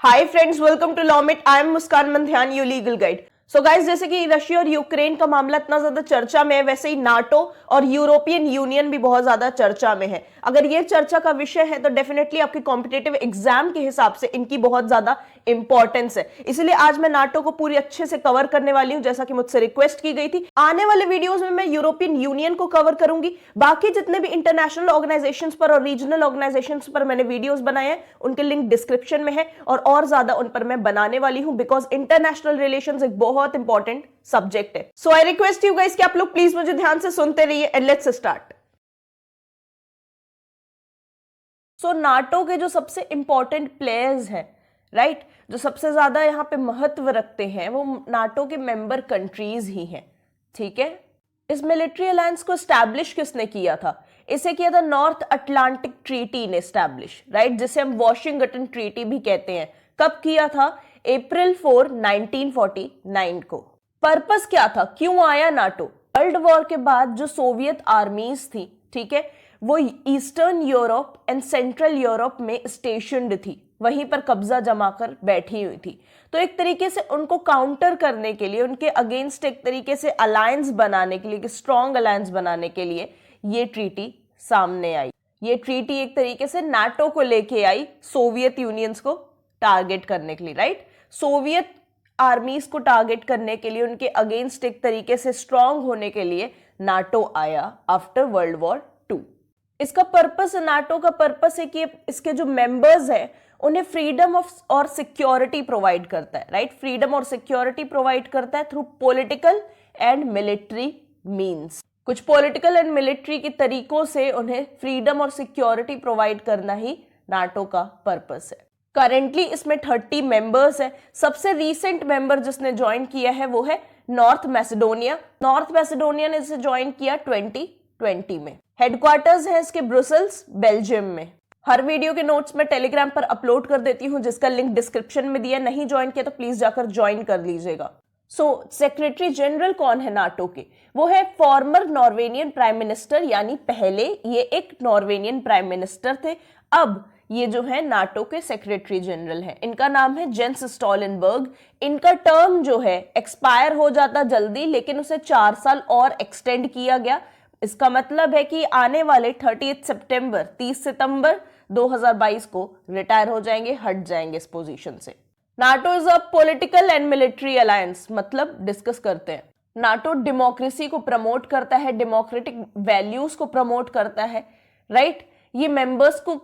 Hi friends, welcome to लॉमिट। I am Muskan Mandhyan, you legal guide. So guys, जैसे कि Russia और यूक्रेन का मामला इतना ज्यादा चर्चा में है, वैसे ही नाटो और यूरोपियन यूनियन भी बहुत ज्यादा चर्चा में है। अगर ये चर्चा का विषय है तो डेफिनेटली आपके कॉम्पिटेटिव एग्जाम के हिसाब से इनकी बहुत ज्यादा इंपॉर्टेंस है। इसलिए आज मैं नाटो को पूरी अच्छे से कवर करने वाली हूं, जैसा कि मुझसे रिक्वेस्ट की गई थी। आने वाले वीडियोज में मैं यूरोपियन यूनियन को कवर करूंगी। बाकी जितने भी इंटरनेशनल ऑर्गेनाइजेशंस पर और रीजनल ऑर्गेनाइजेशंस पर मैंने वीडियोस बनाए हैं, उनके लिंक डिस्क्रिप्शन में है और ज्यादा उन पर मैं बनाने वाली हूं, बिकॉज इंटरनेशनल रिलेशंस एक बहुत इंपॉर्टेंट सब्जेक्ट है। सो आई रिक्वेस्ट यू गाइस कि आप लोग प्लीज मुझे ध्यान से सुनते रहिए and let's start. So NATO के जो सबसे इंपॉर्टेंट प्लेयर्स हैं, राइट, जो सबसे ज्यादा यहां पे महत्व रखते हैं, वो नाटो के मेंबर कंट्रीज ही हैं। ठीक है, इस मिलिट्री अलायंस को स्टैब्लिश किसने किया था? इसे किया था नॉर्थ अटलांटिक ट्रीटी ने स्टैब्लिश, राइट, जिसे हम वॉशिंगटन ट्रीटी भी कहते हैं। कब किया था? अप्रैल 4, 1949 को। पर्पस क्या था, क्यों आया नाटो? वर्ल्ड वॉर के बाद जो सोवियत आर्मीज थी, ठीक है, वो eastern Europe and central Europe में स्टेशनड थी, वहीं पर कब्जा जमाकर बैठी हुई थी। तो एक तरीके से उनको काउंटर करने के लिए, उनके अगेंस्ट एक तरीके से अलायंस बनाने के लिए, स्ट्रॉन्ग अलायंस बनाने के लिए ये ट्रीटी सामने आई। ये ट्रीटी एक तरीके से नाटो को लेके आई, सोवियत यूनियंस को टारगेट करने के लिए, राइट। सोवियत आर्मीज को टारगेट करने के लिए, उनके अगेंस्ट एक तरीके से स्ट्रॉन्ग होने के लिए नाटो आया आफ्टर वर्ल्ड वॉर 2। इसका पर्पस, नाटो का पर्पस है कि इसके जो मेंबर्स हैं उन्हें फ्रीडम ऑफ और सिक्योरिटी प्रोवाइड करता है, राइट। फ्रीडम और सिक्योरिटी प्रोवाइड करता है through political and military means. कुछ पॉलिटिकल एंड मिलिट्री के तरीकों से उन्हें फ्रीडम और सिक्योरिटी प्रोवाइड करना ही नाटो का पर्पस है। करेंटली इसमें 30 मेंबर्स है। सबसे रीसेंट मेंबर जिसने ज्वाइन किया है वो है नॉर्थ मैसेडोनिया। नॉर्थ मैसेडोनिया ने इसे ज्वाइन किया 2020 में। हेडक्वार्टर्स है इसके ब्रुसेल्स, बेल्जियम में। हर वीडियो के नोट्स में टेलीग्राम पर अपलोड कर देती हूं, जिसका लिंक डिस्क्रिप्शन में दिया। नहीं ज्वाइन किया तो प्लीज जाकर ज्वाइन कर लीजिएगा। सेक्रेटरी जनरल कौन है नाटो के? वो है फॉर्मर नॉर्वेनियन प्राइम मिनिस्टर, यानी पहले ये एक नॉर्वेनियन प्राइम मिनिस्टर थे, अब ये जो है नाटो के सेक्रेटरी जनरल है। इनका नाम है जेंस स्टोलनबर्ग। इनका टर्म जो है एक्सपायर हो जाता जल्दी, लेकिन उसे 4 साल और एक्सटेंड किया गया। इसका मतलब है कि आने वाले 30 सितंबर 2022 को रिटायर हो जाएंगे, हट जाएंगे इस पोजीशन से। NATO is a political and military alliance, मतलब डिस्कस करते हैं। नाटो डेमोक्रेसी को प्रमोट करता है, डेमोक्रेटिक वैल्यूज को प्रमोट करता है, राइट। ये मेंबर्स को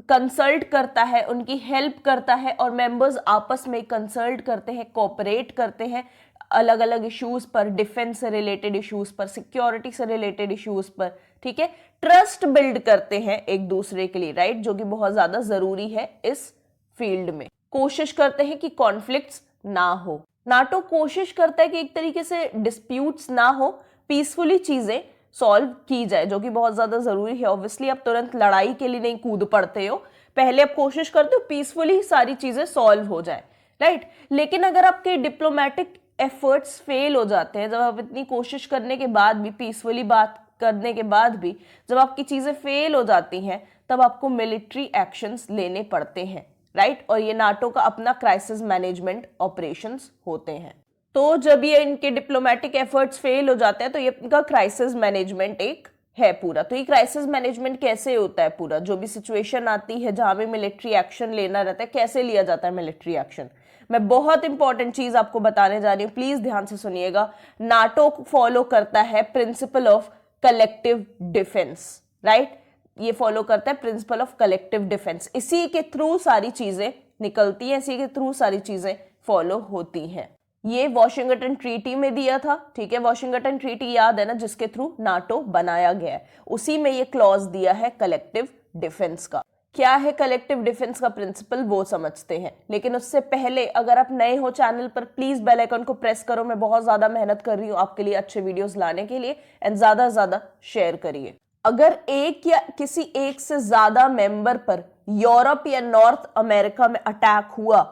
कंसल्ट करता है, उनकी हेल्प करता है, और मेंबर्स आपस में कंसल्ट करते हैं, कोऑपरेट करते हैं अलग अलग इश्यूज पर, डिफेंस से रिलेटेड इश्यूज पर, सिक्योरिटी से रिलेटेड इश्यूज पर, ठीक है। ट्रस्ट बिल्ड करते हैं एक दूसरे के लिए, राइट, जो कि बहुत ज्यादा जरूरी है इस फील्ड में। कोशिश करते हैं कि कॉन्फ्लिक्ट्स ना हो। नाटो कोशिश करता है कि एक तरीके से डिस्प्यूट्स ना हो, पीसफुली चीजें सॉल्व की जाए, जो कि बहुत ज्यादा जरूरी है। ऑब्वियसली आप तुरंत लड़ाई के लिए नहीं कूद पड़ते हो, पहले आप कोशिश करते हो पीसफुली सारी चीजें सॉल्व हो जाए, राइट। लेकिन अगर आपके डिप्लोमेटिक एफर्ट्स फेल हो जाते हैं, जब आप इतनी कोशिश करने के बाद भी, पीसफुली बात करने के बाद भी जब आपकी चीजें फेल हो जाती हैं, तब आपको मिलिट्री एक्शंस लेने पड़ते हैं, राइट। और ये नाटो का अपना क्राइसिस मैनेजमेंट ऑपरेशंस होते हैं। तो जब ये इनके डिप्लोमेटिक एफर्ट्स फेल हो जाते हैं, तो ये इनका क्राइसिस मैनेजमेंट एक है पूरा। तो ये क्राइसिस मैनेजमेंट कैसे होता है पूरा? जो भी सिचुएशन आती है जहां भी मिलिट्री एक्शन लेना रहता है, कैसे लिया जाता है मिलिट्री एक्शन, मैं बहुत इंपॉर्टेंट चीज आपको बताने जा रही हूँ, प्लीज ध्यान से सुनिएगा। नाटो फॉलो करता है principle of collective defence, right. ये फॉलो करता है प्रिंसिपल ऑफ कलेक्टिव डिफेंस। इसी के थ्रू सारी चीजें निकलती हैं, इसी के थ्रू सारी चीजें फॉलो होती हैं। ये वॉशिंगटन ट्रीटी में दिया था, ठीक है। वॉशिंगटन ट्रीटी याद है ना, जिसके थ्रू नाटो बनाया गया है, उसी में ये क्लॉज दिया है कलेक्टिव डिफेंस का। क्या है कलेक्टिव डिफेंस का प्रिंसिपल, वो समझते हैं। लेकिन उससे पहले अगर आप नए हो चैनल पर, प्लीज बेल आइकन को प्रेस करो। मैं बहुत ज्यादा मेहनत कर रही हूँ आपके लिए अच्छे वीडियोस लाने के लिए, एंड ज्यादा से ज्यादा शेयर करिए। अगर एक या किसी एक से ज्यादा मेंबर पर यूरोप या नॉर्थ अमेरिका में अटैक हुआ,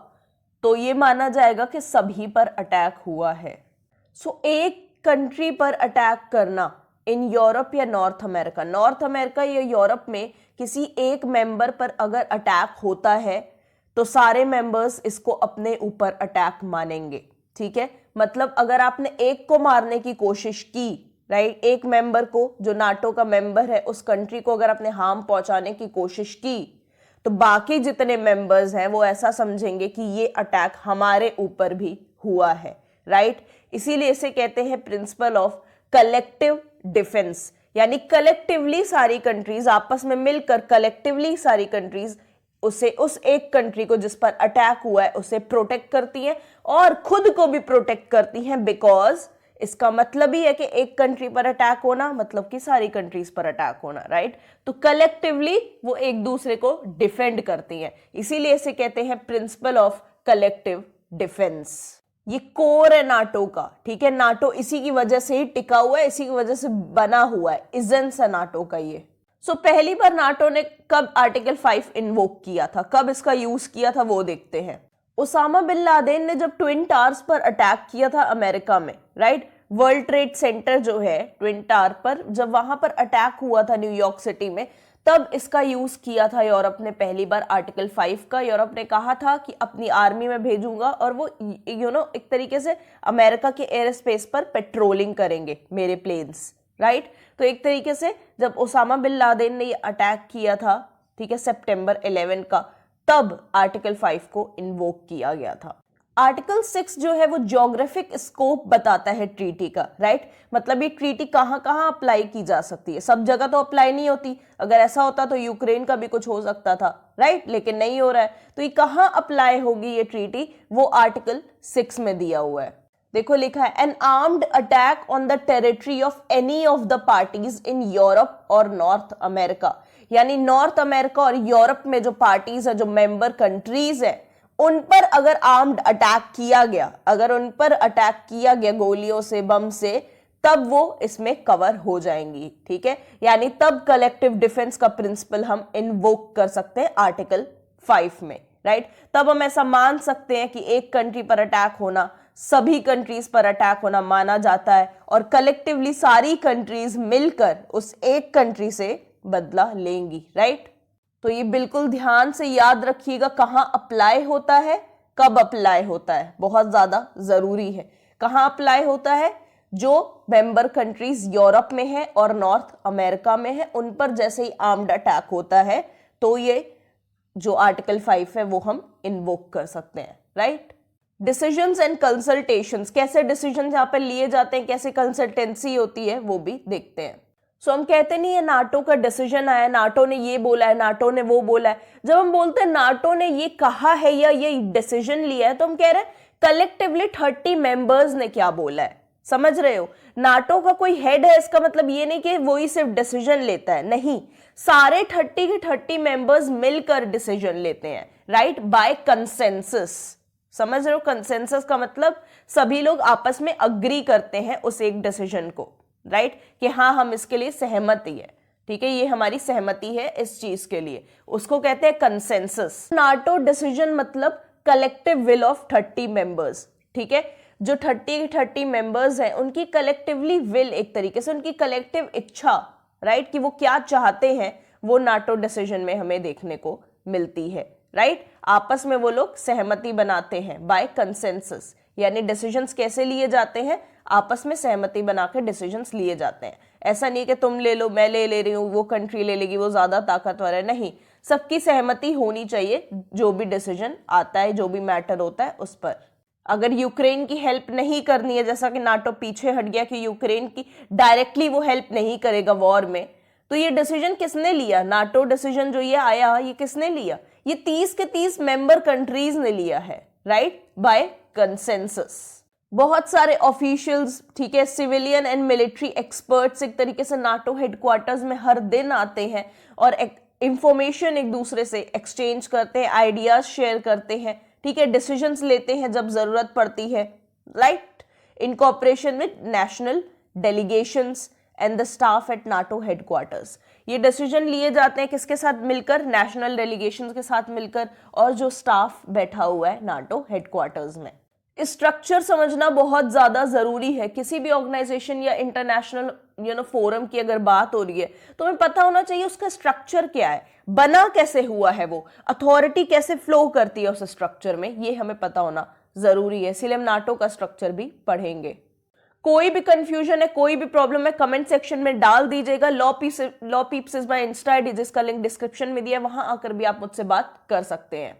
तो ये माना जाएगा कि सभी पर अटैक हुआ है। सो एक कंट्री पर अटैक करना इन यूरोप या नॉर्थ अमेरिका या यूरोप में किसी एक मेंबर पर अगर अटैक होता है, तो सारे मेंबर्स इसको अपने ऊपर अटैक मानेंगे, ठीक है। मतलब अगर आपने एक को मारने की कोशिश की, राइट, एक मेंबर को जो नाटो का मेंबर है उस कंट्री को अगर आपने हार्म पहुंचाने की कोशिश की, तो बाकी जितने मेंबर्स हैं वो ऐसा समझेंगे कि ये अटैक हमारे ऊपर भी हुआ है, राइट। इसीलिए इसे कहते हैं प्रिंसिपल ऑफ कलेक्टिव डिफेंस, यानी कलेक्टिवली सारी कंट्रीज आपस में मिलकर, कलेक्टिवली सारी कंट्रीज उसे, उस एक कंट्री को जिस पर अटैक हुआ है उसे प्रोटेक्ट करती हैं और खुद को भी प्रोटेक्ट करती हैं, बिकॉज इसका मतलब ही है कि एक कंट्री पर अटैक होना मतलब कि सारी कंट्रीज पर अटैक होना, राइट। तो कलेक्टिवली वो एक दूसरे को डिफेंड करती हैं, इसीलिए इसे कहते हैं प्रिंसिपल ऑफ कलेक्टिव डिफेंस। ये कोर है नाटो का, ठीक है। नाटो इसी की वजह से ही टिका हुआ है, इसी की वजह से बना हुआ है, इजेंस है नाटो का ये। पहली बार नाटो ने कब आर्टिकल 5 इन्वोक किया था, कब इसका यूज किया था वो देखते हैं। ओसामा बिन लादेन ने जब ट्विन टावर्स पर अटैक किया था अमेरिका में, राइट, वर्ल्ड ट्रेड सेंटर जो है ट्विन टावर पर, जब वहां पर अटैक हुआ था न्यूयॉर्क सिटी में, तब इसका यूज किया था यूरोप ने पहली बार आर्टिकल 5 का। यूरोप ने कहा था कि अपनी आर्मी में भेजूंगा और वो एक तरीके से अमेरिका के एयर स्पेस पर पेट्रोलिंग करेंगे मेरे प्लेन्स, राइट। तो एक तरीके से जब ओसामा बिन लादेन ने ये अटैक किया था, ठीक है, सितंबर 11 का, तब आर्टिकल 5 को इन्वोक किया गया था। आर्टिकल 6 जो है वो ज्योग्राफिक स्कोप बताता है ट्रीटी का, राइट। मतलब ये ट्रीटी कहां कहां अप्लाई की जा सकती है, सब जगह तो अप्लाई नहीं होती। अगर ऐसा होता तो यूक्रेन का भी कुछ हो सकता था, राइट, लेकिन नहीं हो रहा है। तो ये कहां अप्लाई होगी ये ट्रीटी, वो आर्टिकल 6 में दिया हुआ है। देखो लिखा है, N armed attack on the territory of any of the parties in Europe और नॉर्थ अमेरिका, यानी नॉर्थ अमेरिका और यूरोप में जो पार्टीज है, जो मेंबर कंट्रीज है, उन पर अगर आर्म्ड अटैक किया गया, अगर उन पर अटैक किया गया गोलियों से, बम से, तब वो इसमें कवर हो जाएंगी, ठीक है। यानी तब कलेक्टिव डिफेंस का प्रिंसिपल हम इन्वोक कर सकते हैं आर्टिकल 5 में, राइट। तब हम ऐसा मान सकते हैं कि एक कंट्री पर अटैक होना सभी कंट्रीज पर अटैक होना माना जाता है और कलेक्टिवली सारी कंट्रीज मिलकर उस एक कंट्री से बदला लेंगी, राइट। तो ये बिल्कुल ध्यान से याद रखिएगा, कहां अप्लाई होता है, कब अप्लाई होता है, बहुत ज्यादा जरूरी है। कहां अप्लाई होता है, जो मेंबर कंट्रीज यूरोप में है और नॉर्थ अमेरिका में है, उन पर जैसे ही आर्म्ड अटैक होता है तो ये जो आर्टिकल 5 है वो हम इन्वोक कर सकते हैं, राइट। डिसीजंस एंड कंसल्टेशंस, कैसे डिसीजंस यहाँ पे लिए जाते हैं, कैसे कंसल्टेंसी होती है, वो भी देखते हैं। हम कहते नहीं है नाटो का डिसीजन आया, नाटो ने ये बोला है, नाटो ने वो बोला है। जब हम बोलते हैं नाटो ने ये कहा है या ये डिसीजन लिया है, तो हम कह रहे हैं कलेक्टिवली 30 मेंबर्स ने क्या बोला है, समझ रहे हो। नाटो का कोई हेड है, इसका मतलब ये नहीं कि वो ही सिर्फ डिसीजन लेता है, नहीं, सारे 30 के 30 मेंबर्स मिलकर डिसीजन लेते हैं, राइट, बाय कंसेंसस। समझ रहे हो, कंसेंसस का मतलब सभी लोग आपस में अग्री करते हैं उस एक डिसीजन को, राइट, कि हाँ हम इसके लिए सहमति है, ठीक है, ये हमारी सहमति है इस चीज के लिए, उसको कहते हैं कंसेंसस। नाटो डिसीजन मतलब कलेक्टिव विल ऑफ 30 मेंबर्स, ठीक है। जो 30 मेंबर्स हैं उनकी कलेक्टिवली विल, एक तरीके से उनकी कलेक्टिव इच्छा, राइट, कि वो क्या चाहते हैं, वो नाटो डिसीजन में हमें देखने को मिलती है, राइट। आपस में वो लोग सहमति बनाते हैं बाय कंसेंसस, यानी डिसीजंस कैसे लिए जाते हैं, आपस में सहमति बनाकर डिसीजंस लिए जाते हैं। ऐसा नहीं कि तुम ले लो, मैं ले रही हूँ, वो कंट्री ले लेगी, वो ज्यादा ताकतवर है, नहीं, सबकी सहमति होनी चाहिए जो भी डिसीजन आता है, जो भी मैटर होता है उस पर। अगर यूक्रेन की हेल्प नहीं करनी है, जैसा कि नाटो पीछे हट गया कि यूक्रेन की डायरेक्टली वो हेल्प नहीं करेगा वॉर में, तो ये डिसीजन किसने लिया, नाटो डिसीजन जो ये आया ये किसने लिया, ये 30 के 30 मेंबर कंट्रीज ने लिया है, राइट, बाय कंसेंसस। बहुत सारे ऑफिशियल्स, ठीक है, सिविलियन एंड मिलिट्री एक्सपर्ट्स एक तरीके से नाटो हेडक्वार्टर्स में हर दिन आते हैं और इंफॉर्मेशन एक दूसरे से एक्सचेंज करते हैं, आइडियाज शेयर करते हैं, ठीक है, डिसीजंस लेते हैं जब जरूरत पड़ती है, right, in cooperation with national delegations and the staff at NATO headquarters. ये डिसीजन लिए जाते हैं किसके साथ मिलकर, नेशनल डेलीगेशंस के साथ मिलकर, और जो स्टाफ बैठा हुआ है नाटो हेडक्वार्टर्स में। स्ट्रक्चर समझना बहुत ज्यादा जरूरी है। किसी भी ऑर्गेनाइजेशन या इंटरनेशनल फोरम की अगर बात हो रही है तो हमें पता होना चाहिए उसका स्ट्रक्चर क्या है, बना कैसे हुआ है, वो अथॉरिटी कैसे फ्लो करती है उस स्ट्रक्चर में, ये हमें पता होना जरूरी है। इसीलिए हम नाटो का स्ट्रक्चर भी पढ़ेंगे। कोई भी कंफ्यूजन है, कोई भी प्रॉब्लम है, कमेंट सेक्शन में डाल दीजिएगा। Law peeps is my Insta ID, जिसका लिंक डिस्क्रिप्शन में दिया है, वहां आकर भी आप मुझसे बात कर सकते हैं।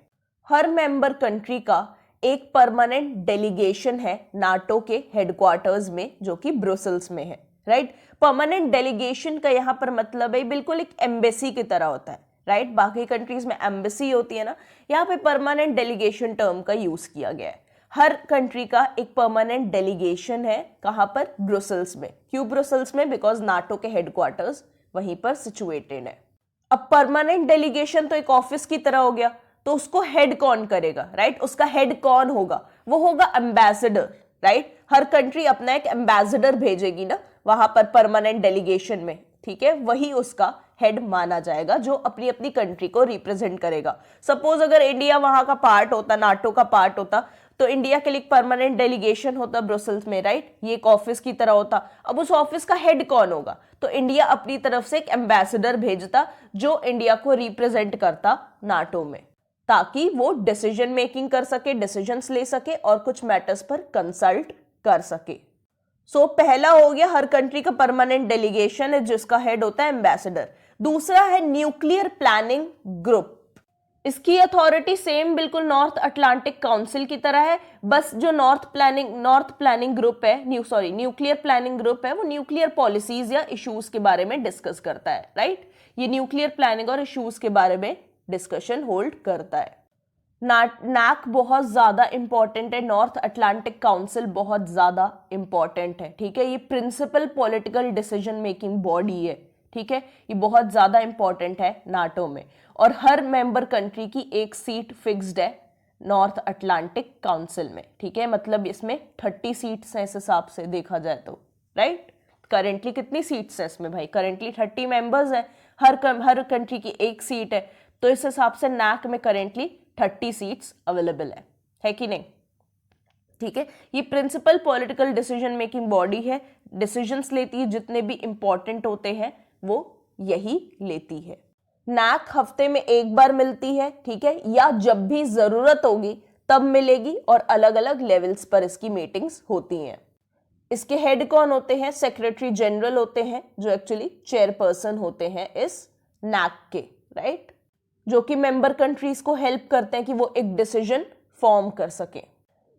हर मेंबर कंट्री का एक परमानेंट डेलीगेशन है नाटो के हेडक्वार्टर्स में, जो कि ब्रुसेल्स में है, राइट। परमानेंट डेलीगेशन का यहां पर मतलब है बिल्कुल एक एम्बेसी की तरह होता है, राइट। बाकी कंट्रीज में एम्बेसी होती है ना, यहाँ पे परमानेंट डेलीगेशन टर्म का यूज किया गया है। हर कंट्री का एक परमानेंट डेलीगेशन है, कहां पर? ब्रुसेल्स में। क्यों ब्रुसेल्स में? बिकॉज नाटो के हेडक्वार्टर्स वहीं पर सिचुएटेड है। अब परमानेंट डेलीगेशन तो एक ऑफिस की तरह हो गया, तो उसको हेड कौन करेगा, राइट? उसका हेड कौन होगा? वो होगा एम्बेसडर, राइट। हर कंट्री अपना एक एम्बेसडर भेजेगी ना वहां पर परमानेंट डेलीगेशन में, ठीक है। वही उसका हेड माना जाएगा जो अपनी अपनी कंट्री को रिप्रेजेंट करेगा। सपोज अगर इंडिया वहां का पार्ट होता, नाटो का पार्ट होता, तो इंडिया के लिए परमानेंट डेलीगेशन होता ब्रुसेल्स में, राइट। ये एक ऑफिस की तरह होता। अब उस ऑफिस का हेड कौन होगा? तो इंडिया अपनी तरफ से एक एम्बेसडर भेजता जो इंडिया को रिप्रेजेंट करता नाटो में, ताकि वो डिसीजन मेकिंग कर सके, डिसीजंस ले सके और कुछ मैटर्स पर कंसल्ट कर सके। सो पहला हो गया, हर कंट्री का परमानेंट डेलीगेशन है जिसका हेड होता है एम्बेसडर। दूसरा है न्यूक्लियर प्लानिंग ग्रुप। इसकी अथॉरिटी सेम बिल्कुल नॉर्थ अटलांटिक काउंसिल की तरह है, बस जो न्यूक्लियर प्लानिंग ग्रुप है वो न्यूक्लियर पॉलिसीज या इश्यूज के बारे में डिस्कस करता है, राइट। ये न्यूक्लियर प्लानिंग और इश्यूज के बारे में डिस्कशन होल्ड करता है। नैक बहुत ज्यादा इंपॉर्टेंट है, नॉर्थ अटलांटिक काउंसिल बहुत ज्यादा इंपॉर्टेंट है, ठीक है। ये principal political decision making body है, ठीक है। ये बहुत ज्यादा इंपॉर्टेंट है नाटो में, और हर मेंबर कंट्री की एक सीट फिक्स्ड है नॉर्थ अटलांटिक काउंसिल में, ठीक है। मतलब इसमें 30 सीट्स हैं इस हिसाब से देखा जाए तो, राइट। करेंटली कितनी सीट्स है इसमें भाई? करेंटली 30 मेंबर्स हैं, हर कंट्री की एक सीट है, तो इस हिसाब से नैक में करेंटली 30 सीट्स अवेलेबल है कि नहीं? ठीक है। ये principal political decision making body है, डिसीजंस लेती है, जितने भी इंपॉर्टेंट होते हैं वो यही लेती है। नैक हफ्ते में एक बार मिलती है, ठीक है, या जब भी जरूरत होगी तब मिलेगी, और अलग अलग लेवल्स पर इसकी मीटिंग्स होती हैं। इसके हेड कौन होते हैं? सेक्रेटरी जनरल होते हैं, जो एक्चुअली चेयरपर्सन होते हैं इस नैक के, राइट, जो कि मेंबर कंट्रीज को हेल्प करते हैं कि वो एक डिसीजन फॉर्म कर सके।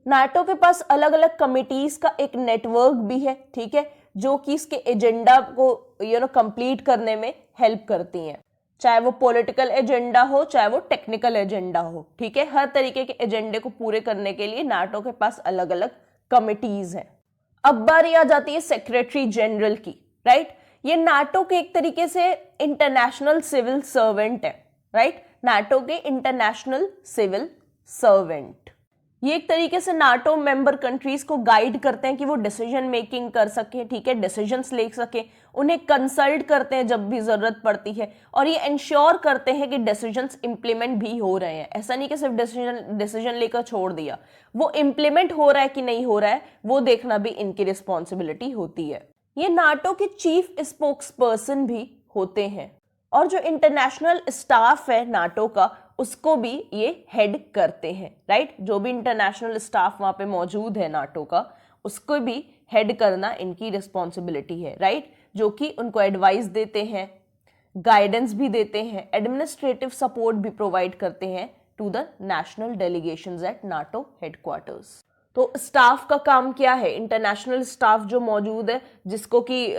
नाटो के पास अलग अलग कमिटीज का एक नेटवर्क भी है, ठीक है, जो कि इसके एजेंडा को कंप्लीट करने में हेल्प करती हैं, चाहे वो पॉलिटिकल एजेंडा हो, चाहे वो टेक्निकल एजेंडा हो, ठीक है। हर तरीके के एजेंडे को पूरे करने के लिए नाटो के पास अलग अलग कमिटीज हैं। अब बारी आ जाती है सेक्रेटरी जनरल की, राइट। ये नाटो के एक तरीके से इंटरनेशनल सिविल सर्वेंट है, राइट। नाटो के इंटरनेशनल सिविल सर्वेंट, ये एक तरीके से नाटो मेंबर कंट्रीज को गाइड करते हैं कि वो डिसीजन मेकिंग कर सके, ठीक है, डिसीजंस ले सके, उन्हें कंसल्ट करते हैं जब भी जरूरत पड़ती है, और ये इंश्योर करते हैं कि डिसीजंस इंप्लीमेंट भी हो रहे हैं। ऐसा नहीं कि सिर्फ डिसीजन लेकर छोड़ दिया, वो इंप्लीमेंट हो रहा है कि नहीं हो रहा है वो देखना भी इनकी रिस्पॉन्सिबिलिटी होती है। ये नाटो के चीफ स्पोक्स पर्सन भी होते हैं, और जो इंटरनेशनल स्टाफ है नाटो का उसको भी ये हेड करते हैं, राइट। जो भी इंटरनेशनल स्टाफ वहां पे मौजूद है नाटो का, उसको भी हेड करना इनकी रिस्पॉन्सिबिलिटी है, राइट। जो कि उनको एडवाइस देते हैं, गाइडेंस भी देते हैं, एडमिनिस्ट्रेटिव सपोर्ट भी प्रोवाइड करते हैं to the national delegations at NATO headquarters. तो स्टाफ का काम क्या है? इंटरनेशनल स्टाफ जो मौजूद है, जिसको कि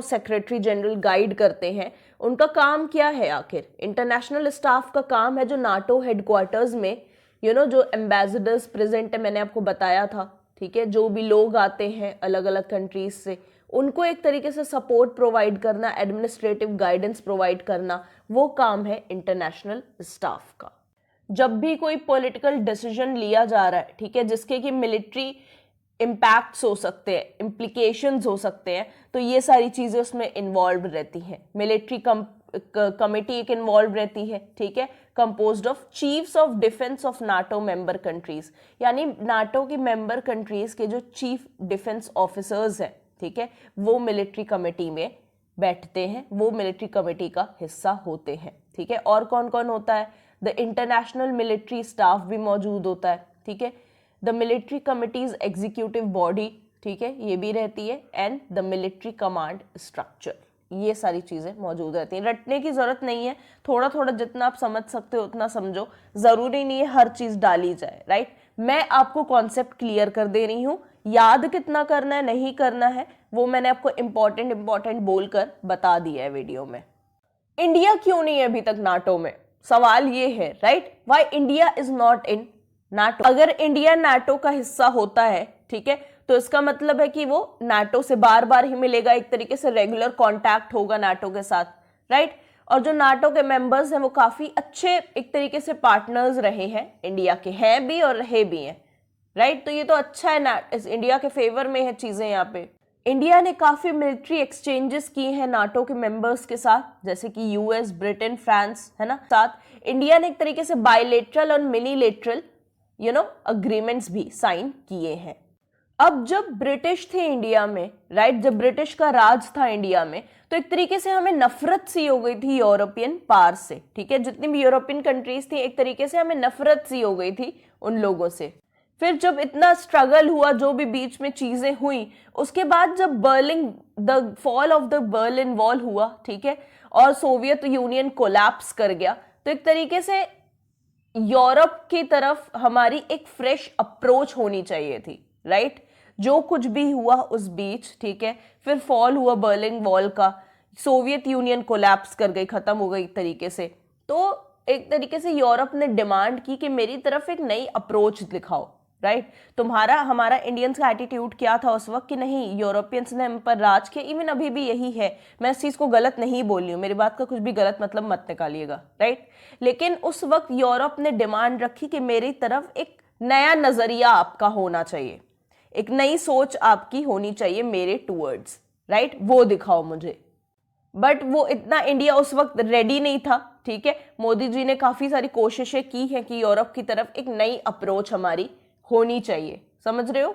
सेक्रेटरी जनरल गाइड करते हैं, उनका काम क्या है आखिर? इंटरनेशनल स्टाफ का काम है जो नाटो हेडक्वार्टर्स में जो एम्बेसडर्स प्रेजेंट है, मैंने आपको बताया था, ठीक है, जो भी लोग आते हैं अलग अलग कंट्रीज से, उनको एक तरीके से सपोर्ट प्रोवाइड करना, एडमिनिस्ट्रेटिव गाइडेंस प्रोवाइड करना, वो काम है इंटरनेशनल स्टाफ का। जब भी कोई पॉलिटिकल डिसीजन लिया जा रहा है, ठीक है, जिसके कि मिलिट्री इम्पैक्ट्स हो सकते हैं, इम्प्लीकेशंस हो सकते हैं, तो ये सारी चीजें उसमें इन्वॉल्व रहती हैं। मिलिट्री कमिटी एक इन्वॉल्व रहती है, ठीक है, composed of chiefs of defence of NATO member countries, यानी नाटो की मेंबर कंट्रीज के जो चीफ डिफेंस ऑफिसर्स हैं, ठीक है, वो मिलिट्री कमेटी में बैठते हैं, वो मिलिट्री कमेटी का हिस्सा होते हैं। ठीक है, और कौन कौन होता है? द इंटरनेशनल मिलिट्री स्टाफ भी मौजूद होता है। ठीक है, the military committees executive body, ठीक है, ये भी रहती है, and the military command structure, ये सारी चीजें मौजूद रहती हैं। रटने की जरूरत नहीं है, थोड़ा थोड़ा जितना आप समझ सकते हो उतना समझो, जरूरी नहीं है हर चीज डाली जाए, राइट। मैं आपको कॉन्सेप्ट क्लियर कर दे रही हूं, याद कितना करना है नहीं करना है वो मैंने आपको इंपॉर्टेंट बोलकर बता दिया है वीडियो में। इंडिया क्यों नहीं है अभी तक नाटो में, सवाल ये है, right, why India is not in NATO. अगर इंडिया नाटो का हिस्सा होता है, ठीक है, तो इसका मतलब है कि वो नाटो से बार बार ही मिलेगा, एक तरीके से रेगुलर कांटेक्ट होगा नाटो के साथ, राइट। और जो नाटो के मेंबर्स हैं वो काफी अच्छे एक तरीके से पार्टनर्स रहे हैं इंडिया के, हैं भी और रहे भी हैं, राइट। तो ये तो अच्छा है ना, इस इंडिया के फेवर में है चीजें। यहाँ पे इंडिया ने काफी मिलिट्री एक्सचेंजेस किए हैं नाटो के मेंबर्स के साथ, जैसे कि यूएस, ब्रिटेन, फ्रांस, है ना। साथ इंडिया ने एक तरीके से बायलेटरल और मिनीलेटरल अग्रीमेंट्स भी साइन किए हैं। अब जब ब्रिटिश थे इंडिया में, राइट, जब ब्रिटिश का राज था इंडिया में, तो एक तरीके से हमें नफरत सी हो गई थी यूरोपियन पावर से। ठीक है, जितनी भी यूरोपियन कंट्रीज थी एक तरीके से हमें नफरत सी हो गई थी उन लोगों से। फिर जब इतना स्ट्रगल हुआ, जो भी बीच में चीजें हुई, उसके बाद जब the fall of the Berlin wall हुआ, ठीक है, और सोवियत यूनियन कोलैप्स कर गया, तो एक तरीके से यूरोप की तरफ हमारी एक फ्रेश अप्रोच होनी चाहिए थी, राइट। जो कुछ भी हुआ उस बीच, ठीक है, फिर फॉल हुआ बर्लिन वॉल का, सोवियत यूनियन कोलैप्स कर गई, खत्म हो गई एक तरीके से, तो एक तरीके से यूरोप ने डिमांड की कि मेरी तरफ एक नई अप्रोच दिखाओ, राइट। हमारा इंडियंस का एटीट्यूड क्या था उस वक्त कि नहीं, यूरोपियंस ने हम पर राज किया, इवन अभी भी यही है। मैं इस चीज को गलत नहीं बोल रही हूँ, मेरी बात का कुछ भी गलत मतलब मत निकालिएगा, राइट। लेकिन उस वक्त यूरोप ने डिमांड रखी कि मेरी तरफ एक नया नजरिया आपका होना चाहिए, एक नई सोच आपकी होनी चाहिए मेरे टूवर्ड्स, राइट, वो दिखाओ मुझे। बट वो इतना इंडिया उस वक्त रेडी नहीं था, ठीक है। मोदी जी ने काफी सारी कोशिशें की हैं कि यूरोप की तरफ एक नई अप्रोच हमारी होनी चाहिए, समझ रहे हो।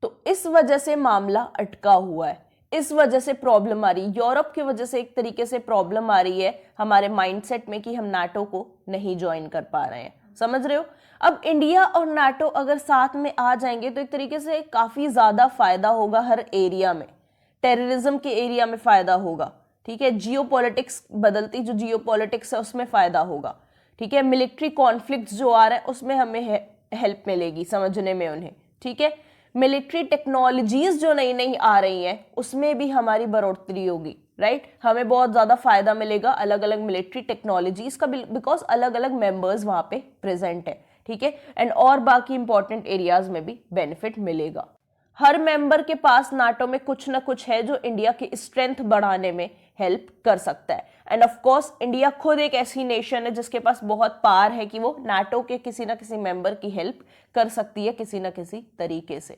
तो इस वजह से मामला अटका हुआ है, इस वजह से प्रॉब्लम आ रही है, यूरोप की वजह से एक तरीके से प्रॉब्लम आ रही है हमारे माइंडसेट में कि हम नाटो को नहीं ज्वाइन कर पा रहे हैं, समझ रहे हो। अब इंडिया और नाटो अगर साथ में आ जाएंगे तो एक तरीके से काफी ज्यादा फायदा होगा हर एरिया में, टेररिज्म के एरिया में फायदा होगा, ठीक है, जियोपॉलिटिक्स बदलती जो जियोपॉलिटिक्स है उसमें फायदा होगा, ठीक है, मिलिट्री कॉन्फ्लिक्ट्स जो आ रहे हैं उसमें हमें हेल्प मिलेगी समझने में उन्हें, ठीक है, मिलिट्री टेक्नोलॉजीज जो नई नई आ रही हैं उसमें भी हमारी बढ़ोतरी होगी, राइट। हमें बहुत ज्यादा फायदा मिलेगा अलग अलग मिलिट्री टेक्नोलॉजीज का, बिकॉज अलग अलग मेंबर्स वहां पे प्रेजेंट है, ठीक है, एंड और बाकी इंपॉर्टेंट एरियाज में भी बेनिफिट मिलेगा। हर मेंबर के पास नाटो में कुछ ना कुछ है जो इंडिया की स्ट्रेंथ बढ़ाने में हेल्प कर सकता है। एंड ऑफ कोर्स इंडिया खुद एक ऐसी नेशन है जिसके पास बहुत पावर है कि वो नाटो के किसी ना किसी मेंबर की हेल्प कर सकती है किसी ना किसी तरीके से।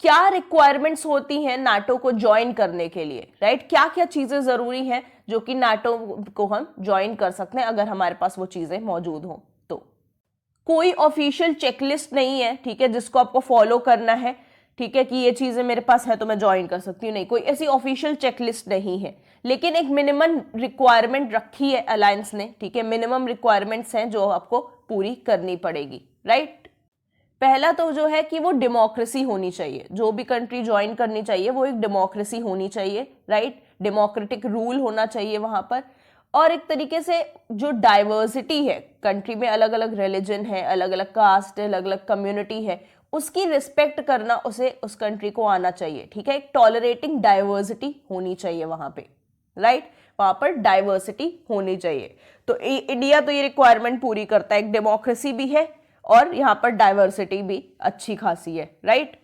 क्या रिक्वायरमेंट्स होती हैं नाटो को ज्वाइन करने के लिए, राइट, क्या क्या चीजें जरूरी हैं जो कि नाटो को हम ज्वाइन कर सकते हैं अगर हमारे पास वो चीजें मौजूद हों। तो कोई ऑफिशियल चेकलिस्ट नहीं है, ठीक है, जिसको आपको फॉलो करना है, ठीक है, कि ये चीजें मेरे पास है तो मैं ज्वाइन कर सकती हूँ, नहीं, कोई ऐसी ऑफिशियल चेकलिस्ट नहीं है, लेकिन एक मिनिमम रिक्वायरमेंट रखी है अलायंस ने, ठीक है, मिनिमम रिक्वायरमेंट्स हैं जो आपको पूरी करनी पड़ेगी, राइट। पहला तो जो है कि वो डेमोक्रेसी होनी चाहिए, जो भी कंट्री ज्वाइन करनी चाहिए वो एक डेमोक्रेसी होनी चाहिए, राइट, डेमोक्रेटिक रूल होना चाहिए वहां पर, और एक तरीके से जो डाइवर्सिटी है कंट्री में, अलग अलग रिलीजन है, अलग अलग कास्ट है, अलग अलग कम्युनिटी है, उसकी रिस्पेक्ट करना उसे उस कंट्री को आना चाहिए, ठीक है, एक टॉलरेटिंग डाइवर्सिटी होनी चाहिए वहां पे, राइट, वहां पर डाइवर्सिटी होनी चाहिए। तो इंडिया तो ये रिक्वायरमेंट पूरी करता है, एक डेमोक्रेसी भी है और यहाँ पर डाइवर्सिटी भी अच्छी खासी है, राइट।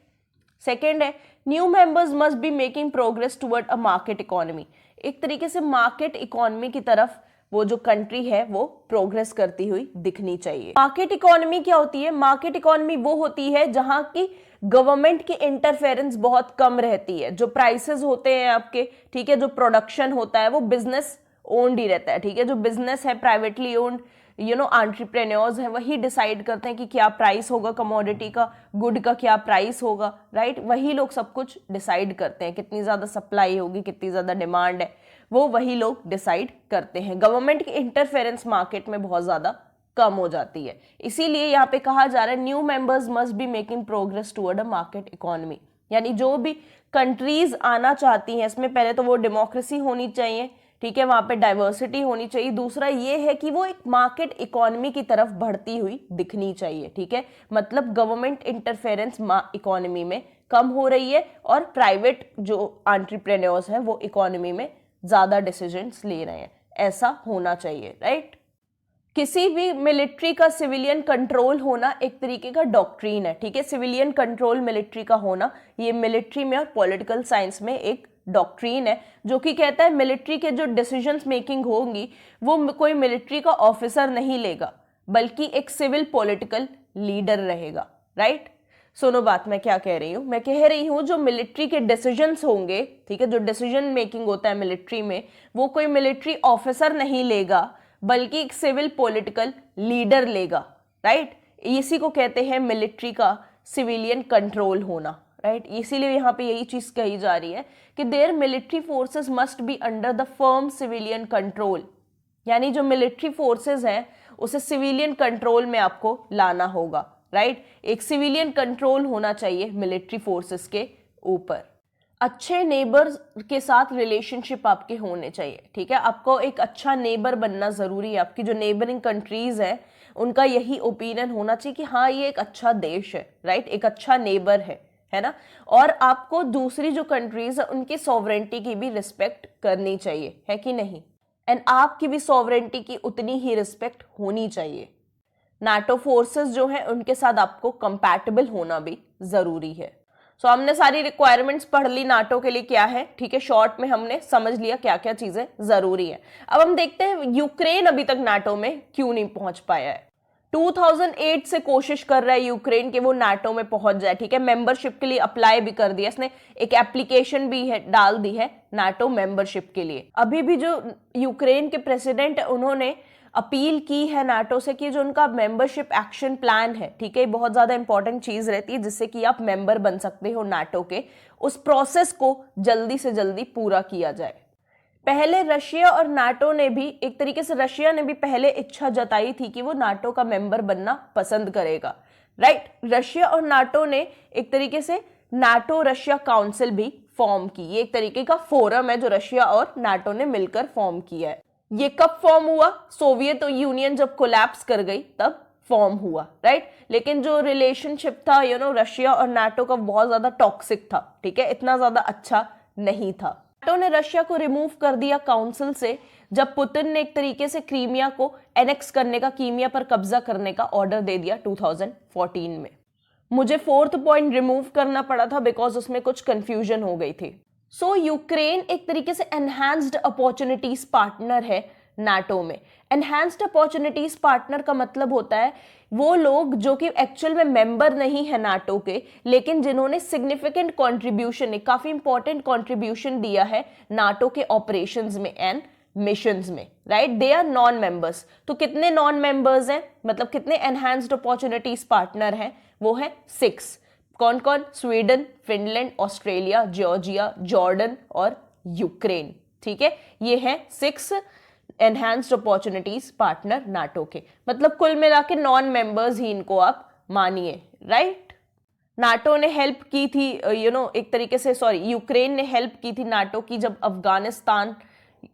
सेकेंड है new members must be making progress toward a market economy, एक तरीके से मार्केट इकोनॉमी की तरफ वो जो कंट्री है वो प्रोग्रेस करती हुई दिखनी चाहिए। मार्केट इकोनॉमी क्या होती है? मार्केट इकोनॉमी वो होती है जहां की गवर्नमेंट की इंटरफेरेंस बहुत कम रहती है, जो प्राइसेस होते हैं आपके, ठीक है, जो प्रोडक्शन होता है वो बिजनेस ओन्ड ही रहता है, ठीक है, जो बिजनेस है प्राइवेटली ओन्ड एंटरप्रेन्योर्स हैं वही डिसाइड करते हैं कि क्या प्राइस होगा कमोडिटी का, गुड का क्या प्राइस होगा, राइट। वही लोग सब कुछ डिसाइड करते हैं, कितनी ज़्यादा सप्लाई होगी, कितनी ज़्यादा डिमांड है, वो वही लोग डिसाइड करते हैं। गवर्नमेंट की इंटरफेरेंस मार्केट में बहुत ज़्यादा कम हो जाती है। इसीलिए यहाँ पे कहा जा रहा है new members must be making progress toward a market economy, यानी जो भी कंट्रीज आना चाहती हैं इसमें पहले तो वो डेमोक्रेसी होनी चाहिए, ठीक है, वहां पे डाइवर्सिटी होनी चाहिए। दूसरा ये है कि वो एक मार्केट इकोनॉमी की तरफ बढ़ती हुई दिखनी चाहिए, ठीक है, मतलब गवर्नमेंट इंटरफेरेंस इकोनॉमी में कम हो रही है और प्राइवेट जो एंटरप्रेन्योर्स हैं वो इकोनॉमी में ज्यादा डिसीजंस ले रहे हैं, ऐसा होना चाहिए, राइट। किसी भी मिलिट्री का सिविलियन कंट्रोल होना एक तरीके का डॉक्ट्रीन है, ठीक है, सिविलियन कंट्रोल मिलिट्री का होना ये मिलिट्री में और पॉलिटिकल साइंस में एक डॉक्ट्रीन है जो कि कहता है मिलिट्री के जो डिसीजंस मेकिंग होंगी वो कोई मिलिट्री का ऑफिसर नहीं लेगा बल्कि एक सिविल पॉलिटिकल लीडर रहेगा, राइट। सुनो बात मैं क्या कह रही हूँ, मैं कह रही हूँ जो मिलिट्री के डिसीजंस होंगे, ठीक है, जो डिसीजन मेकिंग होता है मिलिट्री में वो कोई मिलिट्री ऑफिसर नहीं लेगा बल्कि एक सिविल पॉलिटिकल लीडर लेगा, राइट। इसी को कहते हैं मिलिट्री का सिविलियन कंट्रोल होना, राइट। इसीलिए यहाँ पे यही चीज कही जा रही है कि their military forces must be under the firm civilian control, यानी जो मिलिट्री फोर्सेस हैं उसे सिविलियन कंट्रोल में आपको लाना होगा, राइट। एक सिविलियन कंट्रोल होना चाहिए मिलिट्री फोर्सेस के ऊपर। अच्छे नेबर्स के साथ रिलेशनशिप आपके होने चाहिए, ठीक है, आपको एक अच्छा नेबर बनना जरूरी है। आपकी जो नेबरिंग कंट्रीज है उनका यही ओपिनियन होना चाहिए कि हाँ ये एक अच्छा देश है, राइट, एक अच्छा नेबर है ना। और आपको दूसरी जो कंट्रीज है उनकी सॉवरेंटी की भी रिस्पेक्ट करनी चाहिए, है कि नहीं, एंड आपकी भी सॉवरेंटी की उतनी ही रिस्पेक्ट होनी चाहिए। नाटो फोर्सेस जो हैं उनके साथ आपको कंपैटिबल होना भी जरूरी है। सो हमने सारी रिक्वायरमेंट्स पढ़ ली नाटो के लिए क्या है, ठीक है, शॉर्ट में हमने समझ लिया क्या क्या चीजें जरूरी है। अब हम देखते हैं यूक्रेन अभी तक नाटो में क्यों नहीं पहुंच पाया है। 2008 से कोशिश कर रहा है यूक्रेन के वो नाटो में पहुंच जाए, ठीक है, मेंबरशिप के लिए अप्लाई भी कर दिया इसने, एक एप्लीकेशन भी है डाल दी है नाटो मेंबरशिप के लिए। अभी भी जो यूक्रेन के प्रेसिडेंट है उन्होंने अपील की है नाटो से कि जो उनका मेंबरशिप एक्शन प्लान है, ठीक है, बहुत ज्यादा इंपॉर्टेंट चीज रहती है जिससे कि आप मेंबर बन सकते हो नाटो के, उस प्रोसेस को जल्दी से जल्दी पूरा किया जाए। पहले रशिया और नाटो ने भी एक तरीके से, रशिया ने भी पहले इच्छा जताई थी कि वो नाटो का मेंबर बनना पसंद करेगा, राइट। रशिया और नाटो ने एक तरीके से नाटो रशिया काउंसिल भी फॉर्म की, ये एक तरीके का फोरम है जो रशिया और नाटो ने मिलकर फॉर्म किया है। ये कब फॉर्म हुआ, सोवियत यूनियन जब कोलैप्स कर गई तब फॉर्म हुआ, राइट। लेकिन जो रिलेशनशिप था रशिया और नाटो का बहुत ज्यादा टॉक्सिक था, ठीक है, इतना ज्यादा अच्छा नहीं था। नाटो ने रशिया को रिमूव कर दिया काउंसिल से जब पुतिन ने एक तरीके से क्रीमिया को एनेक्स करने का, कीमिया पर कब्जा करने का ऑर्डर दे दिया 2014 में। मुझे 4th पॉइंट रिमूव करना पड़ा था बिकॉज उसमें कुछ कंफ्यूजन हो गई थी। सो यूक्रेन एक तरीके से एनहांस्ड अपॉर्चुनिटीज पार्टनर है नाटो में। एनहांस्ड अपॉर्चुनिटीज पार्टनर का मतलब होता है वो लोग जो कि एक्चुअल में मेंबर नहीं है नाटो के, लेकिन जिन्होंने सिग्निफिकेंट कंट्रीब्यूशन, एक काफी इंपॉर्टेंट कंट्रीब्यूशन दिया है नाटो के ऑपरेशंस में एंड मिशंस में, right, they are non members. तो कितने नॉन मेंबर्स हैं, मतलब कितने एनहांस्ड अपॉर्चुनिटीज पार्टनर हैं, वो है 6। कौन कौन, Sweden, Finland, Australia, Georgia, Jordan और यूक्रेन, ठीक है, ये हैं 6 एनहांस्ड अपॉर्चुनिटीज पार्टनर नाटो के। मतलब कुल मिला के नॉन मेंबर्स ही इनको आप मानिए, राइट। नाटो ने हेल्प की थी एक तरीके से, यूक्रेन ने हेल्प की थी नाटो की जब अफगानिस्तान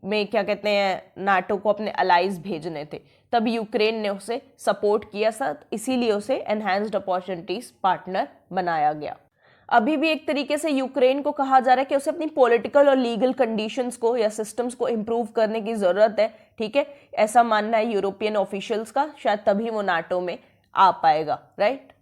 में क्या कहते हैं नाटो को अपने अलाइज भेजने थे, तब यूक्रेन ने उसे सपोर्ट किया था, इसीलिए उसे एनहांस्ड अपॉर्चुनिटीज पार्टनर बनाया गया। अभी भी एक तरीके से यूक्रेन को कहा जा रहा है कि उसे अपनी पॉलिटिकल और लीगल कंडीशंस को या सिस्टम्स को इंप्रूव करने की जरूरत है, ठीक है, ऐसा मानना है यूरोपियन ऑफिशियल्स का, शायद तभी वो नाटो में आ पाएगा, राइट।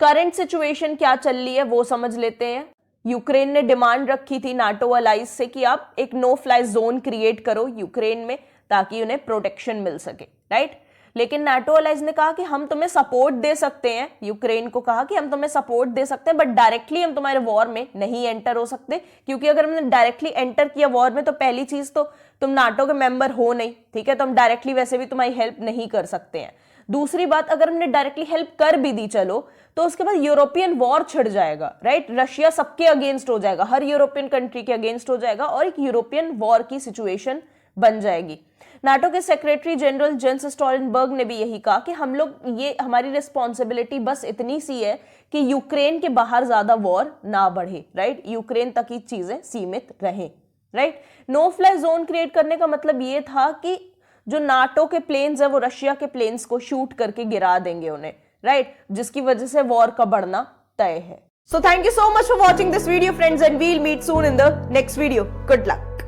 करंट सिचुएशन क्या चल रही है वो समझ लेते हैं। यूक्रेन ने डिमांड रखी थी नाटो अलाइज से कि आप एक नो फ्लाई जोन क्रिएट करो यूक्रेन में ताकि उन्हें प्रोटेक्शन मिल सके, राइट। लेकिन नाटो अलाइज ने कहा कि हम तुम्हें सपोर्ट दे सकते हैं, यूक्रेन को कहा कि हम तुम्हें सपोर्ट दे सकते हैं, बट डायरेक्टली हम तुम्हारे वॉर में नहीं एंटर हो सकते, क्योंकि अगर हमने डायरेक्टली एंटर किया वॉर में तो पहली चीज तो तुम नाटो के मेंबर हो नहीं, ठीक है, तो हम डायरेक्टली वैसे भी तुम्हारी हेल्प नहीं कर सकते हैं। दूसरी बात, अगर हमने डायरेक्टली हेल्प कर भी दी चलो, तो उसके बाद यूरोपियन वॉर छिड़ जाएगा, राइट, रशिया सबके अगेंस्ट हो जाएगा, हर यूरोपियन कंट्री के अगेंस्ट हो जाएगा और एक यूरोपियन वॉर की सिचुएशन बन जाएगी। नाटो के सेक्रेटरी जनरल जेंस स्टोल्टनबर्ग ने भी यही कहा कि हम लोग, ये हमारी रिस्पॉन्सिबिलिटी बस इतनी सी है कि यूक्रेन के बाहर ज्यादा वॉर ना बढ़े, राइट, यूक्रेन तक ही चीजें सीमित रहें, right. No fly zone create करने का मतलब ये था कि जो नाटो के प्लेन्स है वो रशिया के प्लेन्स को शूट करके गिरा देंगे उन्हें, राइट, जिसकी वजह से वॉर का बढ़ना तय है। So thank you so much for watching this video friends, and we'll meet soon in the next video. Good luck.